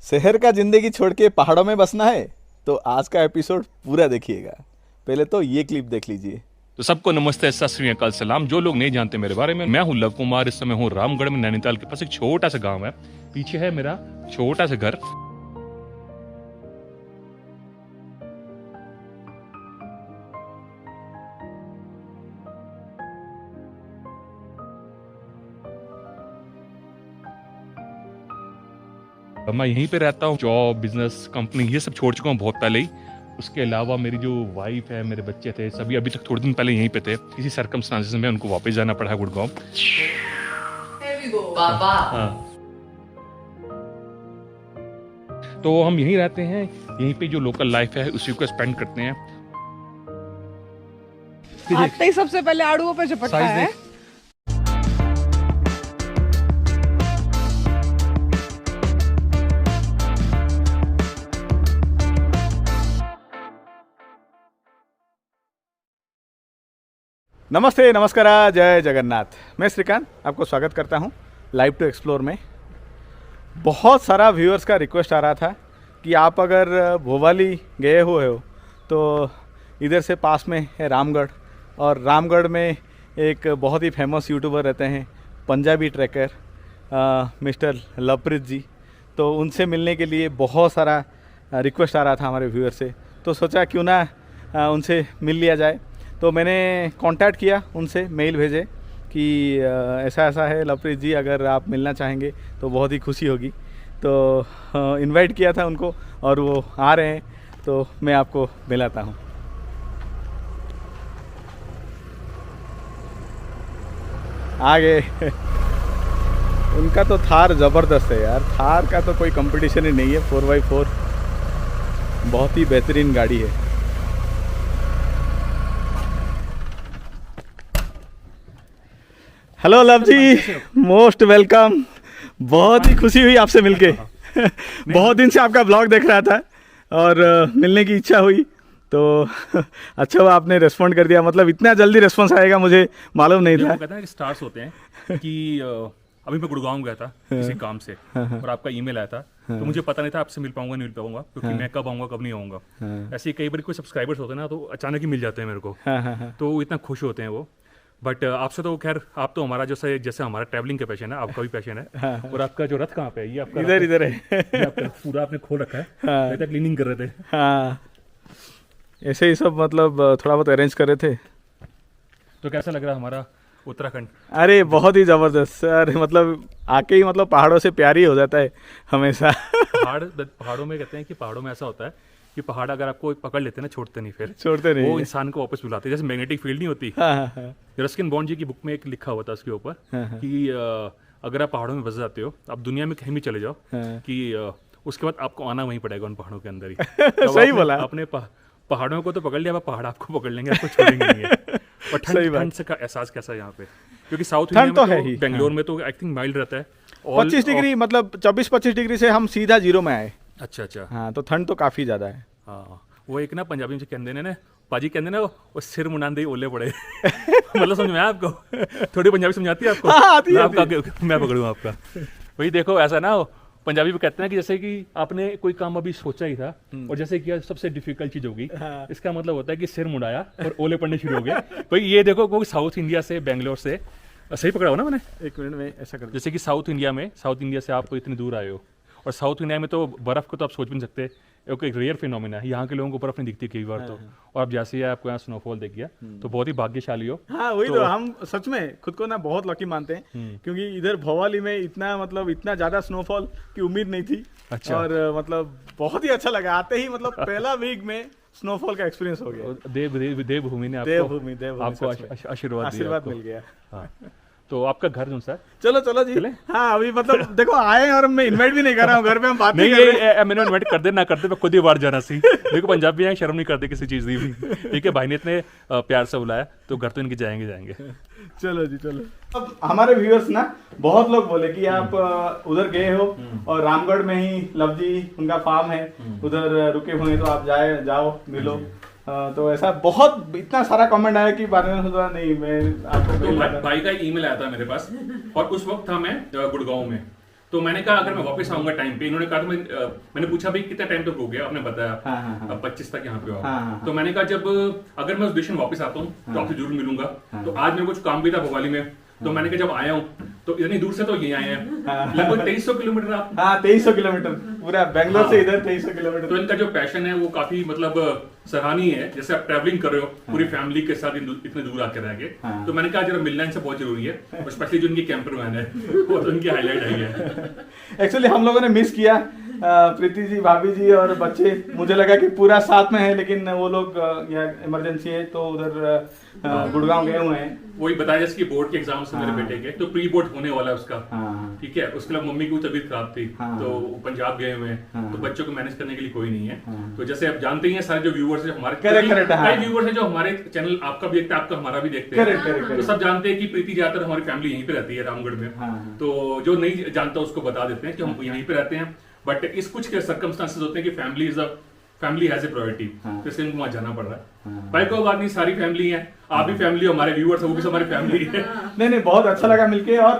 शहर का जिंदगी छोड़ के पहाड़ों में बसना है तो आज का एपिसोड पूरा देखिएगा। पहले तो ये क्लिप देख लीजिए। तो सबको नमस्ते, सत श्री अकाल, सलाम। जो लोग नहीं जानते मेरे बारे में, मैं हूं लव कुमार। इस समय हूं रामगढ़ में, नैनीताल के पास एक छोटा सा गांव है। पीछे है मेरा छोटा सा घर। मैं यहीं पे रहता हूँ। जॉब, बिजनेस, कंपनी ये सब छोड़ चुका हूँ बहुत पहले ही। उसके अलावा मेरी जो वाइफ है, मेरे बच्चे थे, सभी अभी तक थोड़े दिन पहले यहीं पे थे। किसी सर्कमस्टांसेस में उनको वापस जाना पड़ा गुड़गांव। हाँ। तो हम यहीं रहते हैं, यहीं पे जो लोकल लाइफ है उसी को स्पेंड करते हैं। आते ही सबसे पहले आड़ुओं पे झपटता है। नमस्ते, नमस्कार, जय जगन्नाथ। मैं श्रीकांत आपको स्वागत करता हूं लाइव टू एक्सप्लोर में। बहुत सारा व्यूअर्स का रिक्वेस्ट आ रहा था कि आप अगर भोपाली गए हुए हो तो इधर से पास में है रामगढ़, और रामगढ़ में एक बहुत ही फेमस यूट्यूबर रहते हैं, पंजाबी ट्रैकर मिस्टर लवप्रीत जी। तो उनसे मिलने के लिए बहुत सारा रिक्वेस्ट आ रहा था हमारे व्यूअर से, तो सोचा क्यों ना उनसे मिल लिया जाए। तो मैंने कांटेक्ट किया उनसे, मेल भेजे कि ऐसा ऐसा है लवप्रीत जी, अगर आप मिलना चाहेंगे तो बहुत ही खुशी होगी। तो इनवाइट किया था उनको और वो आ रहे हैं, तो मैं आपको मिलाता हूँ। आ गए। उनका तो थार ज़बरदस्त है यार। थार का तो कोई कंपटीशन ही नहीं है। 4x4 बहुत ही बेहतरीन गाड़ी है। हेलो लव जी, मोस्ट वेलकम। बहुत ही खुशी हुई आपसे मिलके। बहुत दिन से आपका ब्लॉग देख रहा था और मिलने की इच्छा हुई, तो अच्छा हुआ आपने रेस्पॉन्ड कर दिया। मतलब इतना जल्दी रेस्पॉन्स आएगा मुझे मालूम नहीं था। कहता है कि स्टार्स होते हैं कि अभी मैं गुड़गांव गया था किसी काम से और आपका ईमेल आया था, तो मुझे पता नहीं था आपसे मिल पाऊंगा नहीं मिल पाऊंगा, क्योंकि मैं कब आऊंगा कब नहीं आऊंगा। ऐसे ही कई बार कोई सब्सक्राइबर्स होते हैं ना, तो अचानक ही मिल जाते हैं मेरे को, तो इतना खुश होते हैं वो। बट आपसे तो खैर, आप तो हमारा जैसे हमारा ट्रैवलिंग का पैशन है, आपका भी पैशन है। और आपका जो रथ कहाँ पे है? ये आपका इधर है। पूरा आपने खोल रखा है। क्लीनिंग कर रहे थे। हाँ, ऐसे ही सब मतलब थोड़ा बहुत अरेंज कर रहे थे। तो कैसा लग रहा हमारा उत्तराखंड? अरे बहुत ही ज़बरदस्त सर। मतलब आके ही मतलब पहाड़ों से प्यार ही हो जाता है हमेशा। पहाड़ों में कहते हैं कि पहाड़ों में ऐसा होता है कि पहाड़ अगर आपको पकड़ लेते हैं ना, छोड़ते नहीं, फिर छोड़ते नहीं, वो इंसान को वापस बुलाते हैं। जैसे मैग्नेटिक फील्ड नहीं होती। रस्किन बॉन्ड जी की बुक में एक लिखा हुआ था उसके ऊपर कि अगर आप पहाड़ों में बस जाते हो, आप दुनिया में कहीं भी चले जाओ, कि उसके बाद आपको आना वहीं पड़ेगा उन पहाड़ों के अंदर ही। सही बोला। आपने पहाड़ों को तो पकड़ लिया, पहाड़ आपको पकड़ लेंगे, आपको छोड़ेंगे नहीं है। और ठंड से का एहसास कैसा है यहाँ पे? क्योंकि साउथ इंडिया में तो है ही, बेंगलोर में तो आई थिंक माइल्ड रहता है। 25 डिग्री, मतलब 24-25 डिग्री से हम सीधा जीरो में आए। अच्छा। हाँ, तो ठंड तो काफ़ी ज़्यादा है। हाँ, वो एक ना पंजाबी में कहते हैं ना, पाजी कहते ना, वो सिर मुंडान दे ओले पड़े। मतलब समझ में आया आपको? थोड़ी पंजाबी समझाती है आपको? हाँ, आती है। मैं पकड़ूँ आपका। वही देखो, ऐसा ना पंजाबी में कहते हैं कि जैसे कि आपने कोई काम अभी सोचा ही था और जैसे किया सबसे डिफिकल्ट चीज होगी। हाँ। इसका मतलब होता है कि सिर मुड़ाया और ओले पड़ने शुरू हो गए। भाई ये देखो, कोई साउथ इंडिया से, बेंगलोर से, सही पकड़ा हो ना मैंने? एक मिनट में ऐसा कर, जैसे कि साउथ इंडिया से आप इतनी दूर आए हो, और साउथ इंडिया में तो बर्फ को तो आप सोच भी नहीं सकते। एक रेयर फिनोमिना है, यहाँ के लोगों को बर्फ नहीं दिखती कई बार। तो और अब जैसे ही आपको यहाँ स्नोफॉल देख गया तो बहुत ही भाग्यशाली हो। हाँ, वही तो हम सच में खुद को ना बहुत लकी मानते हैं, क्योंकि इधर भोपाली में इतना ज्यादा स्नोफॉल की उम्मीद नहीं थी। अच्छा। और मतलब बहुत ही अच्छा लगा आते ही, मतलब पहला वीक में स्नोफॉल का एक्सपीरियंस हो गया। देवभूमि ने आपको आशीर्वाद मिल गया। हाँ। तो आपका घर कौन सा है? चलो जी। हाँ, अभी मतलब देखो आए और मैं इनवाइट भी नहीं कर रहा हूँ, घर पे हम बात नहीं कर रहे। मैंने इनवाइट कर दे ना कर दे, मैं खुद ही बाहर जाना सी। देखो पंजाबी हैं, शर्म नहीं करते किसी चीज की भी। ठीक है, भाई ने इतने प्यार से बुलाया तो घर तो इनके जाएंगे। चलो जी, चलो। अब हमारे व्यूअर्स ना बहुत लोग बोले कि आप उधर गए हो और रामगढ़ में ही लव जी उनका फार्म है, उधर रुके हुए, तो आप जाओ मिलो। तो ऐसा बहुत इतना सारा कमेंट आया कि बाद में सोचा नहीं, मैं आपको तो भाई का ईमेल आया था मेरे पास, और उस वक्त था मैं गुड़गांव में। तो मैंने कहा अगर मैं वापस आऊंगा टाइम पे, इन्होंने कहा तो मैंने पूछा भाई कितना टाइम तक हो गया, आपने बताया अब 25 तक यहाँ पे हो। तो मैंने कहा जब अगर मैं उस देश में वापस आता हूँ तो आपसे जरूर मिलूंगा। तो आज मेरे को कुछ काम भी था भोपाली में, तो मैंने कहा जब आया हूँ तो इतनी दूर से तो यहीं आए हैं, लगभग 2300 किलोमीटर आप। हाँ 2300 किलोमीटर पूरा बेंगलोर से इधर 2300 किलोमीटर। तो इनका जो पैशन है वो काफी मतलब सराहनीय है। जैसे आप ट्रैवलिंग कर रहे हो पूरी फैमिली के साथ इतने दूर आके रह गए, तो मैंने कहा जरा मिलना इनसे बहुत जरूरी है, और स्पेशली जो इनकी कैंपर वैन है वो तो इनकी हाईलाइट है। एक्चुअली हम लोगों ने मिस किया, प्रीति जी, भाभी जी और बच्चे, मुझे लगा कि पूरा साथ में है, लेकिन वो लोग यहाँ इमरजेंसी है तो उधर गुड़गांव गए हुए हैं। वही बताया जैसे कि बोर्ड के एग्जाम्स थे मेरे बेटे के, तो प्री बोर्ड होने वाला है उसका, ठीक है। उसके अलावा मम्मी की तबीयत खराब थी तो वो पंजाब गए हुए हैं, तो बच्चों को मैनेज करने के लिए कोई नहीं है। तो जैसे आप जानते ही हैं सारे जो व्यूअर्स हैं हमारे, कई व्यूअर्स हैं जो हमारे चैनल आपका भी देखते हैं, आपका हमारा भी देखते हैं, तो सब जानते हैं कि प्रीति ज्यादातर हमारी फैमिली यहीं पे रहती है रामगढ़ में। तो जो नहीं जानता उसको बता देते हैं कि हम यहीं पे रहते हैं, बट इस कुछ सर्कमस्टांसेस होते हैं कि फैमिली हैज ए प्रायोरिटी, तो इसलिए उनको वहां जाना पड़ रहा है। भाई कोई बात नहीं, सारी फैमिली है, आप भी फैमिली, हमारे व्यूअर्स हैं वो भी हमारी फैमिली है। नहीं बहुत अच्छा लगा मिलके, और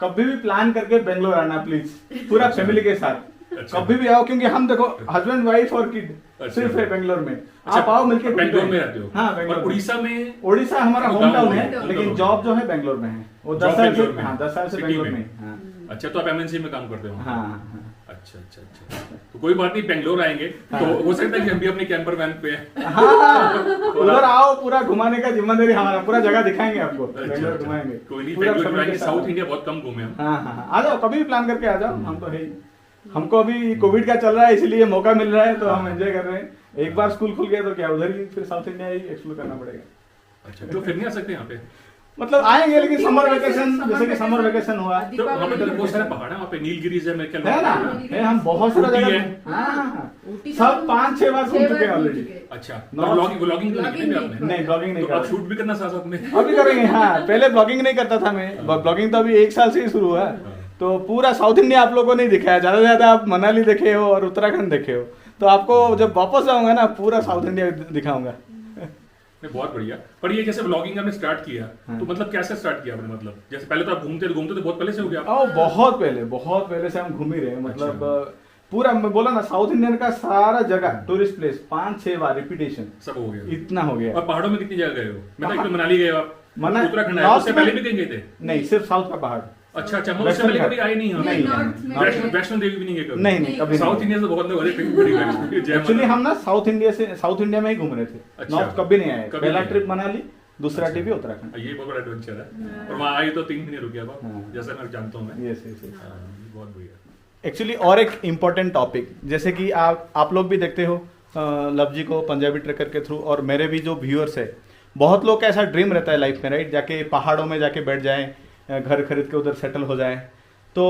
कभी भी प्लान करके बेंगलोर आना प्लीज, पूरा फैमिली के साथ। अच्छा। कभी भी आओ, क्योंकि हम देखो हस्बैंड वाइफ और किड सिर्फ है बेंगलोर में। आप आओ मिलके। बेंगलोर में रहते हो? हाँ बेंगलोर। उड़ीसा में? उड़ीसा हमारा होम टाउन है, लेकिन जॉब जो है बेंगलोर में है। वो 10 साल से, हाँ 10 साल से बेंगलोर में। अच्छा, तो आप एमएनसी में काम करते हो? हाँ। अच्छा अच्छा अच्छा, तो कोई बात नहीं, बेंगलोर आएंगे तो हो सकता है कि हम भी अपने कैंपर वैन पे हैं। हाँ, उधर आओ, पूरा घुमाने का जिम्मेदारी हमारा, पूरा जगह दिखाएंगे आपको। बेंगलोर घुमाएंगे, कोई नहीं, बेंगलोर घुमाएंगे। साउथ इंडिया बहुत कम घूमे हम। हाँ, आ जाओ, कभी भी प्लान करके आ जाओ, हम तो है ही। हमको अभी कोविड का चल रहा है, इसलिए मौका मिल रहा है तो हम एंजॉय कर रहे हैं। एक बार स्कूल खुल गया तो क्या उधर ही फिर साउथ इंडिया ही एक्सप्लोर करना पड़ेगा। अच्छा, तो फिर नहीं आ सकते यहाँ पे? मतलब आएंगे, लेकिन समर वेकेशन, जैसे कि समर वेकेशन हुआ तो वहाँ पे तो बहुत सारे पहाड़ है, वहाँ पे नीलगिरीज है मेरे ख्याल में, है ना, हम बहुत सारा जगह सब 5-6 बार घूम चुके हैं ऑलरेडी। अच्छा, ब्लॉगिंग तो नहीं की आपने? नहीं, ब्लॉगिंग नहीं तो आप शूट भी करना साथ साथ में? अभी करेंगे। हाँ, पहले ब्लॉगिंग नहीं करता था मैं, ब्लॉगिंग तो अभी 1 साल से ही शुरू हुआ। तो पूरा साउथ इंडिया आप लोगों को नहीं दिखाया, ज्यादा से ज्यादा आप मनाली देखे हो और उत्तराखंड देखे हो। तो आपको जब वापस आऊंगा ना, पूरा साउथ इंडिया दिखाऊंगा। बहुत बढ़िया। पर ये जैसे व्लॉगिंग आपने स्टार्ट किया, तो मतलब कैसे स्टार्ट किया आपने? मतलब जैसे पहले तो आप घूमते तो बहुत पहले से हो गया? बहुत पहले से हम घूम ही रहे हैं। मतलब पूरा मैं बोला ना, साउथ इंडियन का सारा जगह टूरिस्ट प्लेस 5-6 बार रिपीटेशन सब हो गया, इतना हो गया। और पहाड़ों में कितनी जगह गए हो? मतलब एक तो मनाली गए आप, उत्तराखंड आए, उससे पहले भी कहीं गए थे? नहीं, सिर्फ साउथ का पहाड़। अच्छा अच्छा, मैं उससे पहले कभी आए नहीं हम। वैष्णो देवी भी नहीं गए कभी? नहीं कभी। साउथ इंडिया से बहुत लोग एक्चुअली हम ना साउथ इंडिया में ही घूम रहे थे, नॉर्थ कभी नहीं आए। पहला ट्रिप मनाली, दूसरा ट्रिप उत्तराखंड। ये बहुत बड़ा एडवेंचर है, और वहाँ आए तो 3 महीने रुके आप, जैसा मैं जानता हूँ मैं। यस, बहुत बढ़िया। एक्चुअली और एक इम्पोर्टेंट टॉपिक, जैसे कि आप लोग भी देखते हो लव जी को पंजाबी ट्रेकर के थ्रू, और मेरे भी जो व्यूअर्स है, बहुत लोग का ऐसा ड्रीम रहता है लाइफ में, राइट, जाके पहाड़ों में जाके बैठ जाए, घर खरीद के उधर सेटल हो जाए। तो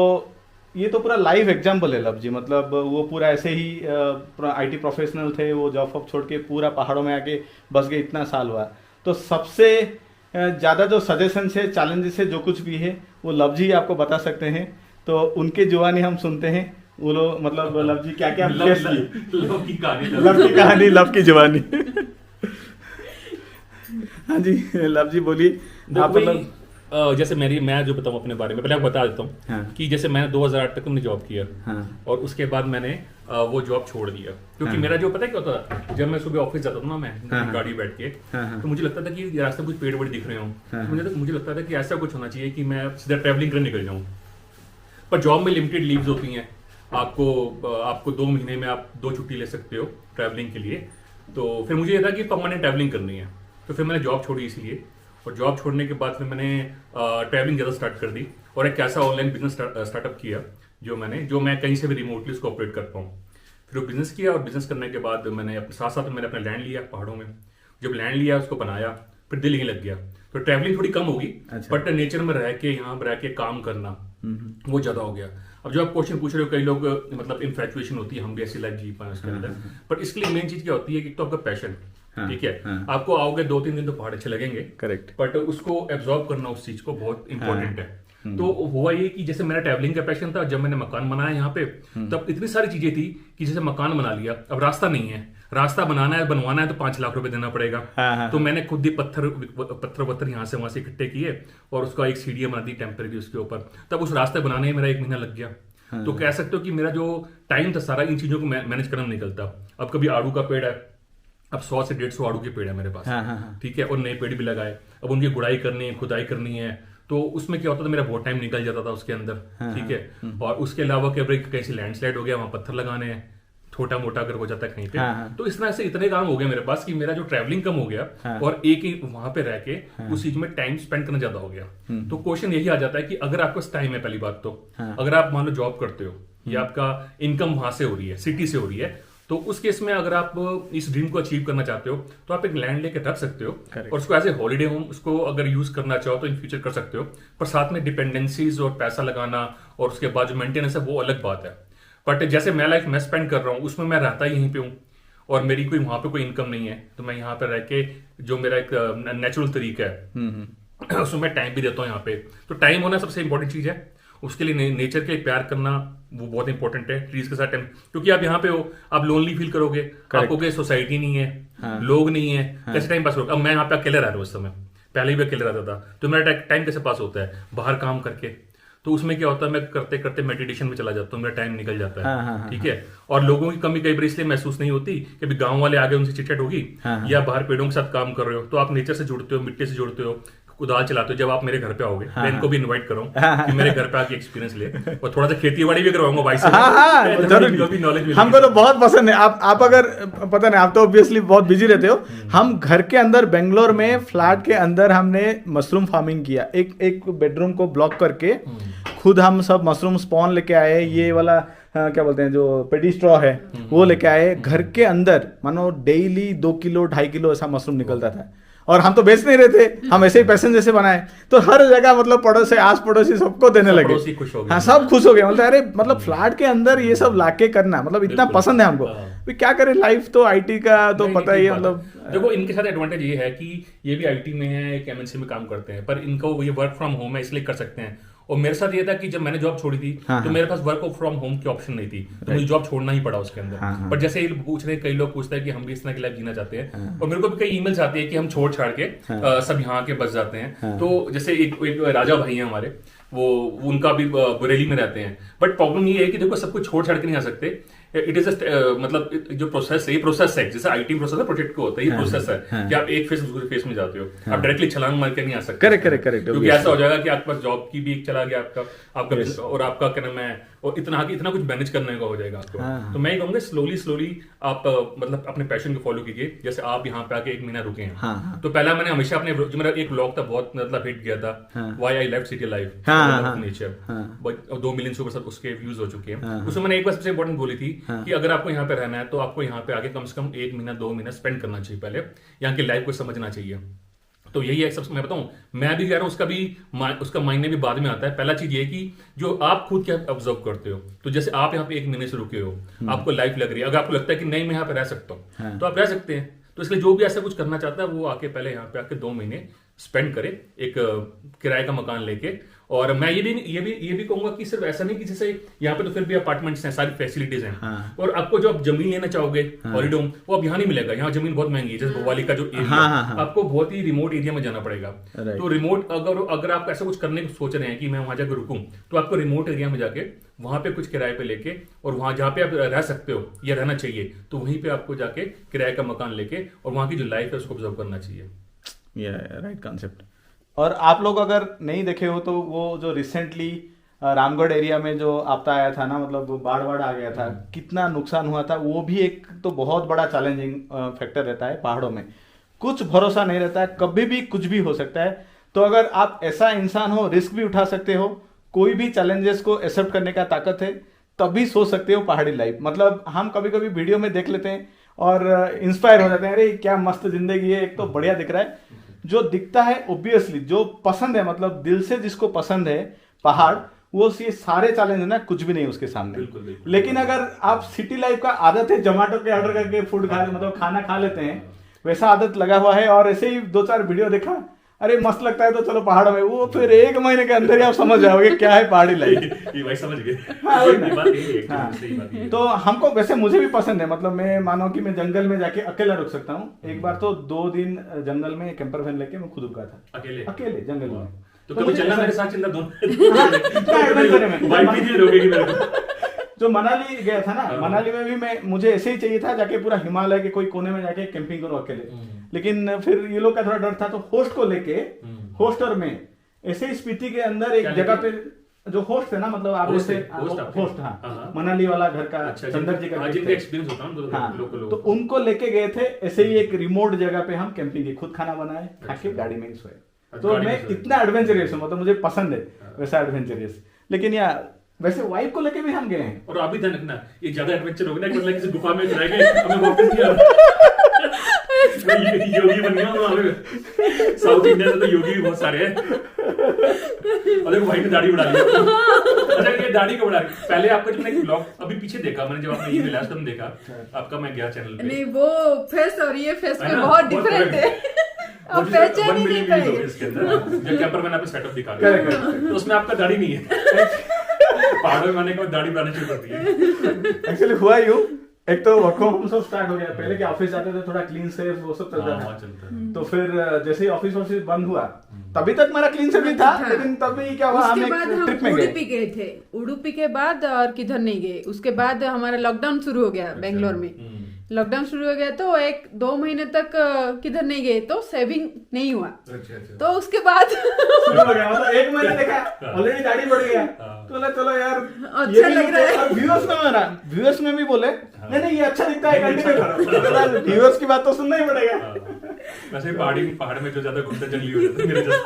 ये तो पूरा लाइव एग्जाम्पल है लव जी। मतलब वो पूरा ऐसे ही IT प्रोफेशनल थे, वो जॉब वॉब छोड़ के पूरा पहाड़ों में आके बस गए, इतना साल हुआ। तो सबसे ज़्यादा जो सजेशन है, चैलेंजेस है, जो कुछ भी है, वो लव जी आपको बता सकते हैं। तो उनके जुबानी हम सुनते हैं, वो लोग मतलब लव जी क्या क्या लव की कहानी, लव की जुबानी। हाँ जी, लव जी बोलिए आप। मतलब जैसे मैं जो बताऊँ अपने बारे में, पहले आपको बता देता हूँ। हाँ। कि जैसे मैंने 2008 तक मैंने जॉब किया। हाँ। और उसके बाद मैंने वो जॉब छोड़ दिया, क्योंकि मेरा जो पता है क्या होता था, जब मैं सुबह ऑफिस जाता था ना, मैं गाड़ी बैठ के, तो मुझे लगता था कि रास्ते में कुछ पेड़ वेड़ दिख रहे हों, मुझे लगता था कि ऐसा कुछ होना चाहिए कि मैं सीधा ट्रैवलिंग करने निकल जाऊँ। पर जॉब में लिमिटेड लीव्स होती हैं, आपको 2 महीने में आप 2 छुट्टी ले सकते हो ट्रैवलिंग के लिए। तो फिर मुझे ये था कि परमानेंट ट्रैवलिंग करनी है, तो फिर मैंने जॉब छोड़ी इसलिए। और जॉब छोड़ने के बाद फिर मैंने ट्रैवलिंग ज़्यादा स्टार्ट कर दी, और एक ऐसा ऑनलाइन बिजनेस स्टार्टअप किया जो मैं कहीं से भी रिमोटली उसको ऑपरेट कर पाऊँ। फिर वो बिजनेस किया, और बिजनेस करने के बाद मैंने साथ साथ मैंने अपना लैंड लिया पहाड़ों में। जब लैंड लिया, उसको बनाया, फिर दिल ही लग गया। तो ट्रैवलिंग थोड़ी कम होगी, बट नेचर में रह के, यहाँ रह के काम करना वो ज़्यादा हो गया। अब जो आप क्वेश्चन पूछ रहे हो, कई लोग मतलब इन्फैचुएशन होती है, हम भी ऐसी लाइफ जी पाए उसके अंदर। बट इसके लिए मेन चीज क्या होती है कि तो आपका पैशन, ठीक है। आपको आओगे 2-3 दिन तो पहाड़ अच्छे लगेंगे, करेक्ट, बट उसको एब्जॉर्ब करना उस चीज को बहुत इंपॉर्टेंट है। तो हुआ ये कि जैसे मेरा ट्रैवलिंग का पैशन था, जब मैंने मकान बनाया यहाँ पे, तब इतनी सारी चीजें थी कि जैसे मकान बना लिया, अब रास्ता नहीं है, रास्ता बनाना है, बनवाना है, तो 5 लाख रुपए देना पड़ेगा। तो मैंने खुद ही पत्थर यहाँ से वहां से इकट्ठे किए, और उसका एक सीढ़ियां बना दी टेम्परेरी उसके ऊपर। तब उस रास्ते बनाने में मेरा 1 महीना लग गया। तो कह सकते हो कि मेरा जो टाइम था सारा इन चीजों को मैनेज करना में निकलता। अब कभी आड़ू का पेड़ है, अब 100 से 150 आड़ू के पेड़ है मेरे पास, ठीक है, और नए पेड़ भी लगाए, अब उनकी गुड़ाई करनी है, खुदाई करनी है, तो उसमें क्या होता था, मेरा बहुत टाइम निकल जाता था उसके अंदर, ठीक है। और उसके अलावा कहीं से लैंडस्लाइड हो गया, वहां पत्थर लगाने हैं, छोटा मोटा अगर हो जाता है कहीं पे, तो इस तरह से इतने काम हो गए मेरे पास कि मेरा जो ट्रैवलिंग कम हो गया और एक ही वहां पे रह के उस चीज में टाइम स्पेंड करना ज्यादा हो गया। तो क्वेश्चन यही आ जाता है कि अगर आपके पास टाइम है, पहली बात तो अगर आप मान लो जॉब करते हो या आपका इनकम वहां से हो रही है, सिटी से हो रही है, तो उस केस में अगर आप इस ड्रीम को अचीव करना चाहते हो तो आप एक लैंड लेके रख सकते हो और उसको एज ए हॉलीडे होम उसको अगर यूज करना चाहो तो इन फ्यूचर कर सकते हो, पर साथ में डिपेंडेंसीज और पैसा लगाना और उसके बाद जो मेंटेनेंस है वो अलग बात है। बट जैसे मैं लाइफ मैं स्पेंड कर रहा हूँ उसमें मैं रहता यहीं पे हूँ और मेरी कोई वहां पे कोई इनकम नहीं है, तो मैं यहाँ पे रह के जो मेरा एक नेचुरल तरीका है उसमें मैं टाइम भी देता हूँ यहाँ पे। तो टाइम होना सबसे इंपॉर्टेंट चीज है, उसके लिए नेचर के प्यार करना वो बहुत इंपॉर्टेंट है, ट्रीज के साथ टाइम, क्योंकि आप यहाँ पे हो, आप लोनली फील करोगे, आपको कोई सोसाइटी नहीं है, लोग नहीं है, कैसे टाइम पास होगा। अब मैं यहाँ पे अकेले रह रहा हूँ इस समय, पहले भी अकेले रहता था, तो मेरा टाइम कैसे पास होता है, बाहर काम करके, तो उसमें क्या होता है मैं करते करते मेडिटेशन में चला जाता हूँ, मेरा टाइम निकल जाता है, ठीक है। और लोगों की कमी कई बार इसलिए महसूस नहीं होती कि अभी गांव वाले आगे उनसे चिटचट होगी, या बाहर पेड़ों के साथ काम कर रहे हो, तो आप नेचर से जुड़ते हो, मिट्टी से जुड़ते हो, कुदाल चलाते हो। जब आप मेरे घर पे आओगे मैं इनको भी इनवाइट करूँ कि मेरे घर पे आके एक्सपीरियंस ले, और थोड़ा सा खेती बाड़ी भी करवाऊंगा भाई से, हमको तो बहुत पसंद है। आप अगर पता नहीं, आप तो ऑब्वियसली बहुत बिजी रहते हो, हम घर के अंदर बेंगलोर में फ्लैट के अंदर हमने मशरूम फार्मिंग किया, एक बेडरूम को ब्लॉक करके खुद हम सब मशरूम स्पॉन लेके आए, ये वाला क्या बोलते हैं जो पेडी स्ट्रॉ है वो लेके आए, घर के अंदर मानो डेली 2 किलो 2.5 किलो ऐसा मशरूम निकलता था, और हम तो बेच नहीं रहे थे, हम ऐसे ही पैशन जैसे बनाए, तो हर जगह मतलब पड़ोसी आस पड़ोसी सबको देने लगे, हाँ सब खुश हो गए, मतलब अरे मतलब फ्लैट के अंदर ये सब लाके करना मतलब इतना पसंद है हमको, क्या करें, लाइफ तो आईटी का तो पता ही है। मतलब देखो इनके साथ एडवांटेज ये है कि ये भी आईटी में है, एक एमएनसी में काम करते हैं, पर इनको ये वर्क फ्रॉम होम है इसलिए कर सकते हैं। और मेरे साथ ये था कि जब मैंने जॉब छोड़ी थी तो मेरे पास वर्क फ्रॉम होम की ऑप्शन नहीं थी, तो मुझे जॉब छोड़ना ही पड़ा उसके अंदर। बट जैसे पूछ रहे, कई लोग पूछते हैं कि हम भी इस तरह की लाइफ जीना चाहते हैं, और मेरे को भी कई ईमेल्स आते हैं कि हम छोड़ छाड़ के सब यहाँ के बस जाते हैं। तो जैसे एक राजा भाई हैं हमारे, वो उनका भी बरेली में रहते हैं, बट प्रॉब्लम ये है कि देखो सब कुछ छोड़ छाड़ के नहीं आ सकते, इट इज मतलब जो प्रोसेस है, ये प्रोसेस है, जैसे आईटी प्रोसेस है, प्रोजेक्ट को होता है, ये प्रोसेस है कि आप एक फेस दूसरे फेस में जाते हो, आप डायरेक्टली छलांग मार के नहीं आ सकते। करेक्ट क्योंकि ऐसा हो जाएगा कि आपके पास जॉब की भी एक चला गया आपका और आपका क्या नाम है, और इतना कुछ मैनेज करने का हो जाएगा आपको। तो मैं ये कहूंगा स्लोली आप मतलब अपने पैशन को फॉलो कीजिए। जैसे आप यहाँ पे आके 1 महीना रुके हैं, तो पहला मैंने हमेशा अपने जो मेरा एक ब्लॉग था बहुत मतलब हिट गया था, why I left city life nature, 2 million से ऊपर उसके व्यूज हो चुके हैं। उसमें मैंने एक बार सबसे इंपॉर्टेंट बोली थी कि अगर आपको यहाँ पे रहना है तो आपको यहाँ पे आगे कम से कम 1 महीना 2 महीना स्पेंड करना चाहिए, पहले यहाँ की लाइफ को समझना चाहिए। तो यही है सबसे, मैं बताऊं, मैं भी कह रहा हूं, उसका मायने भी बाद में आता है। पहला चीज ये कि जो आप खुद क्या ऑब्जर्व करते हो, तो जैसे आप यहाँ पे 1 महीने से रुके हो, आपको लाइफ लग रही है, अगर आपको लगता है कि नहीं मैं यहाँ पे रह सकता हूँ तो आप रह सकते हैं। तो इसलिए जो भी ऐसा कुछ करना चाहता है वो आके पहले यहाँ पे आके 2 महीने स्पेंड करे एक किराए का मकान लेके। और मैं ये भी कहूंगा कि सिर्फ ऐसा नहीं कि जैसे यहाँ पे तो फिर भी अपार्टमेंट्स हैं, सारी फैसिलिटीज हैं, और आपको जो आप जमीन लेना चाहोगे हॉलीडे होम, वो अब यहाँ नहीं मिलेगा, यहाँ जमीन बहुत महंगी है। जैसे भोपाली का जो एरिया, आपको बहुत ही रिमोट एरिया में जाना पड़ेगा। तो रिमोट अगर आप ऐसा कुछ करने को सोच रहे हैं कि मैं वहां जाकर रुकूं, तो आपको रिमोट एरिया में जाके वहां पे कुछ किराए पे लेके, और वहां जहाँ पे आप रह सकते हो या रहना चाहिए, तो वहीं पे आपको जाके किराए का मकान लेके और वहां की जो लाइफ है उसको ऑब्जर्व करना चाहिए। Right concept. और आप लोग अगर नहीं देखे हो तो वो जो रिसेंटली रामगढ़ एरिया में जो आपदा आया था ना, मतलब बाढ़ आ गया था, कितना नुकसान हुआ था, वो भी एक तो बहुत बड़ा चैलेंजिंग फैक्टर रहता है। पहाड़ों में कुछ भरोसा नहीं रहता है, कभी भी कुछ भी हो सकता है। तो अगर आप ऐसा इंसान हो, रिस्क भी उठा सकते हो, कोई भी चैलेंजेस को एक्सेप्ट करने का ताकत है, तभी सोच सकते हो पहाड़ी लाइफ। मतलब हम कभी कभी वीडियो में देख लेते हैं और इंस्पायर हो जाते हैं, अरे क्या मस्त जिंदगी है, एक तो बढ़िया दिख रहा है। जो दिखता है ऑब्वियसली, जो पसंद है, मतलब दिल से जिसको पसंद है पहाड़, वो ये सारे चैलेंज है ना, कुछ भी नहीं उसके सामने। बिल्कुल। लेकिन अगर आप सिटी लाइफ का आदत है, जोमेटो के ऑर्डर करके फूड खा मतलब खाना खा लेते हैं, वैसा आदत लगा हुआ है, और ऐसे ही 2-4 वीडियो देखा, अरे मस्त लगता है तो चलो पहाड़ों में, वो फिर 1 महीने के अंदर ही आप समझ जाओगे क्या है पहाड़ी लाइफ। ये भाई समझ गए। तो हमको वैसे मुझे भी पसंद है, मतलब मैं मानो कि मैं जंगल में जाके अकेला रुक सकता हूँ। एक बार तो 2 दिन जंगल में कैंपर वैन लेके मैं खुद रुका था, अकेले जंगल में। तो कभी चलना मेरे साथ, चलना दोनों जो मनाली गया था ना, मनाली में भी मैं मुझे ऐसे ही चाहिए था, जाके पूरा हिमालय के कोई कोने में जाके कैंपिंग करो अकेले। लेकिन फिर ये लोग का थोड़ा डर था, तो होस्ट को लेके होस्टर में ऐसे ही स्पीति के अंदर एक जगह पे जो होस्ट है ना, मतलब आप जैसे होस्ट, हाँ, मनाली वाला घर का चंदर जी का एक्सपीरियंस होता है ना, हाँ, लोकल तो उनको लेके गए थे ऐसे ही एक रिमोट जगह पे हम कैंपिंग की, खुद खाना बनाए, खा के गाड़ी में ही सोए। तो मैं इतना एडवेंचरस हूँ, मतलब मुझे पसंद है वैसा एडवेंचरस। लेकिन यार वैसे वाइफ को लेके भी हम गए हैं। और अभी ध्यान रखना, ये ज्यादा एडवेंचर हो गया ना, मतलब किसी गुफा में रह गए, हमें वापस नहीं आ रहा। योगी बन गया हूँ। साउथ इंडिया से तो योगी भी बहुत सारे हैं। और भाई ने दाढ़ी बढ़ा ली। अच्छा, ये दाढ़ी को बढ़ा ली। पहले आपका जो मैंने ब्लॉग अभी पीछे देखा, मैंने जब आपने ईमेल लास्ट टाइम देखा आपका, मैं गया चैनल पे। नहीं, वो फेस और ये फेस में बहुत डिफरेंट है। अब पहचान ही नहीं पाएंगे। इसके अंदर जो कैंपर मैंने आपको सेटअप दिखा रहा है, तो उसमें आपका दाढ़ी नहीं है। पहाड़ों में आने के बाद दाढ़ी बनानी शुरू कर दी है। एक्चुअली हुआ यूं, एक तो वर्क फ्रॉम होम सब स्टार्ट हो गया। पहले के ऑफिस जाते थे, थोड़ा क्लीन सेफ वो सब चलता था। तो फिर जैसे ही ऑफिस बंद हुआ, तभी तक मेरा क्लीन सेफ ही था। लेकिन तभी क्या हुआ, हम एक ट्रिप में गए। उडुपी गए थे, उडुपी के बाद और किधर नहीं गए। उसके बाद हमारा लॉकडाउन शुरू हो गया बेंगलोर में। लॉकडाउन शुरू हो गया तो 1-2 महीने तक किधर नहीं गए, तो सेविंग नहीं हुआ। तो उसके बाद शुरू हो गया, मतलब 1 महीना देखा, ऑलरेडी दाढ़ी बढ़ गया। तो बोला चलो यार अच्छा लग रहा है। व्यूअर्स में भी बोले नहीं ये अच्छा दिखता है, कंटिन्यू करो। व्यूअर्स की बात तो सुनना ही पड़ेगा। वैसे पहाड़ में जो ज्यादा घूमते जंगली हो जाते हैं मेरे जैसे।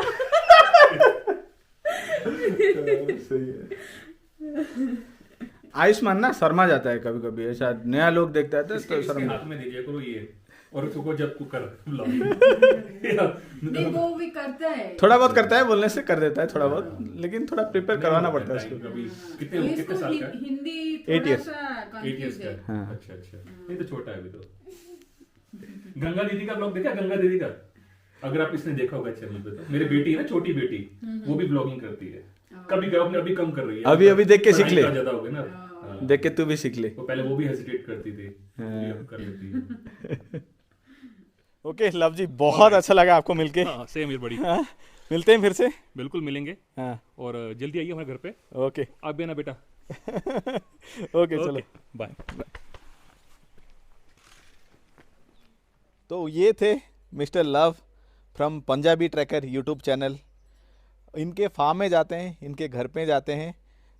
सही है। आयुष्मान ना शर्मा जाता है कभी कभी, ऐसा नया लोग देखता है तो शर्मा। हाथ में दीजिए करो ये, और उसको जब कुकर नहीं, वो भी करता है, थोड़ा बहुत करता है, बोलने से कर देता है थोड़ा बहुत, लेकिन थोड़ा प्रिपेयर करवाना पड़ता है उसको। कितने साल का है? हिंदी 8 years। 8 years का। हाँ। अच्छा, नहीं तो छोटा है अभी तो। गंगा दीदी का ब्लॉग देखा, गंगा दीदी का, अगर आप इसने देखा होगा चैनल पे तो। मेरी बेटी है ना, छोटी बेटी, वो भी ब्लॉगिंग करती है। कभी अभी कम कर रही है, अभी देख के सीख ले, ज्यादा हो गया ना, देख के तू भी सीख ले। तो पहले वो भी हेजिटेट करती थी, अब कर लेती है। ओके लव जी, बहुत अच्छा लगा आपको मिलके। हाँ, सेम हियर बड़ी। हाँ, मिलते हैं फिर से। बिल्कुल मिलेंगे। हाँ, और जल्दी आइए हमारे घर पे। ओके आप भी ना बेटा। ओके चलो बाय। तो ये थे mister love from Punjabi tracker YouTube channel. इनके फार्म में जाते हैं, इनके घर पे जाते हैं,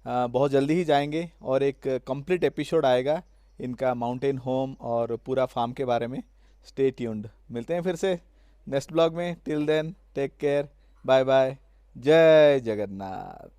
बहुत जल्दी ही जाएंगे और एक कंप्लीट एपिसोड आएगा इनका माउंटेन होम और पूरा फार्म के बारे में। स्टे ट्यून्ड, मिलते हैं फिर से नेक्स्ट ब्लॉग में। Till then take care, bye bye, जय जगन्नाथ।